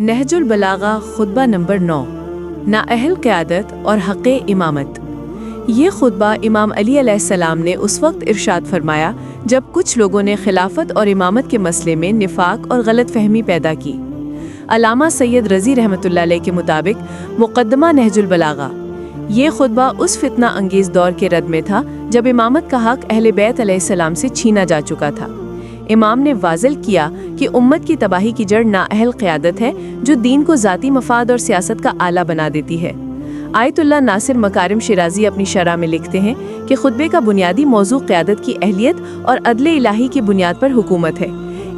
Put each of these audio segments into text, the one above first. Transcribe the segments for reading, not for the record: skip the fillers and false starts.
नहजुल बलागा खुतबा number 9 नाअहल क़यादत और हक़ इमामत। ये खुतबा इमाम अली अलैहिस्सलाम ने उस वक्त इरशाद फरमाया जब कुछ लोगों ने खिलाफत और इमामत के मसले में निफाक और गलत फहमी पैदा की। अल्लामा सैयद रज़ी रहमतुल्लाह अलैह के मुताबिक मुक़द्दमा नहजुल बलागा ये खुतबा उस फितना अंगेज़ दौर के रद में था जब इमामत का हक़ अहले बैत अलैहिस्सलाम से छीना जा चुका था। इमाम ने वाज़िल किया कि उम्मत की तबाही की जड़ नाअहल क़यादत है जो दीन को ज़ाती मफाद और सियासत का आला बना देती है। आयतुल्लाह नासिर मकारिम शिराज़ी अपनी शरह में लिखते हैं कि खुतबे का बुनियादी मौजू क़यादत की अहलियत और अदले इलाही की बुनियाद पर हुकूमत है।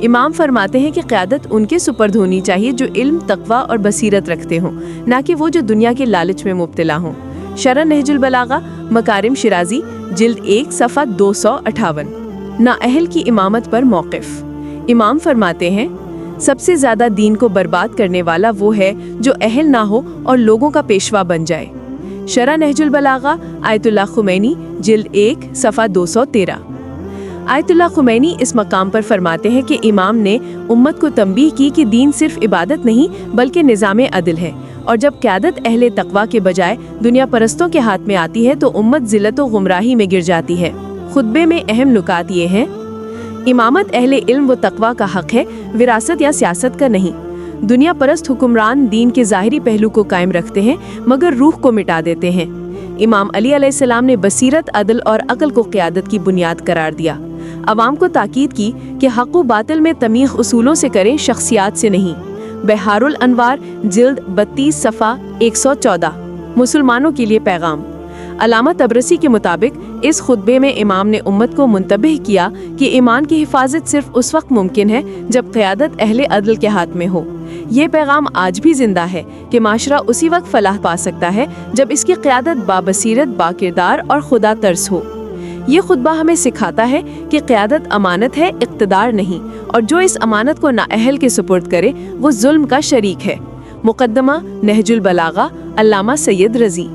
इमाम फरमाते हैं कि क़यादत उनके सुपर्द होनी चाहिए जो इल्म, तक़वा और बसीरत रखते हों, ना कि वो जो दुनिया के लालच में मुब्तला हों। शरह नहजुल बलागा मकारिम शिराज़ी जिल्द 1 सफ़ा 258। नाअहल की इमामत पर मौक़िफ़। इमाम फरमाते हैं सबसे ज़्यादा दीन को बर्बाद करने वाला वो है जो अहल ना हो और लोगों का पेशवा बन जाए। शरह नहजुल बलागा आयतुल्लाह खुमैनी जिल्द 1 सफ़ा 213। आयतुल्लाह खुमैनी इस मकाम पर फरमाते हैं कि इमाम ने उम्मत को तंबीह की कि दीन सिर्फ इबादत नहीं बल्कि निज़ाम अदल है, और जब क़यादत अहले तक़वा के बजाय दुनिया परस्तों के हाथ में आती है तो उम्मत ज़िल्लत व गुमराही में गिर जाती है। खुतबे में अहम नुकात ये हैं: इमामत अहले इल्म व तक़वा का हक़ है, विरासत या सियासत का नहीं। दुनिया परस्त हुक्मरान दीन के ज़ाहिरी पहलू को कायम रखते हैं मगर रूह को मिटा देते हैं। इमाम अली अलैहिस्सलाम ने बसीरत, अदल और अक़ल को क़यादत की बुनियाद करार दिया। अवाम को ताकीद की कि हक़ व बातिल में तमीज़ उसूलों से करें, शख्सियात से नहीं। बहारुल अनवार जिल्द 32 सफ़ा 114। मुसलमानों के लिए पैगाम। अल्लामा तबरसी के मुताबिक इस खुतबे में इमाम ने उम्मत को मुंतबिह किया कि ईमान की हिफाजत सिर्फ उस वक्त मुमकिन है जब क़यादत अहले अदल के हाथ में हो। ये पैगाम आज भी जिंदा है कि माशरा उसी वक्त फलाह पा सकता है जब इसकी क़यादत बाबसीरत, बाकिरदार और खुदा तर्स हो। ये खुतबा हमें सिखाता है कि क़यादत अमानत है, इक़्तिदार नहीं, और जो इस अमानत को नाअहल के सुपुर्द करे वो जुल्म का शरीक है। मुक़द्दमा नहजुल बलागा अल्लामा सैयद रज़ी।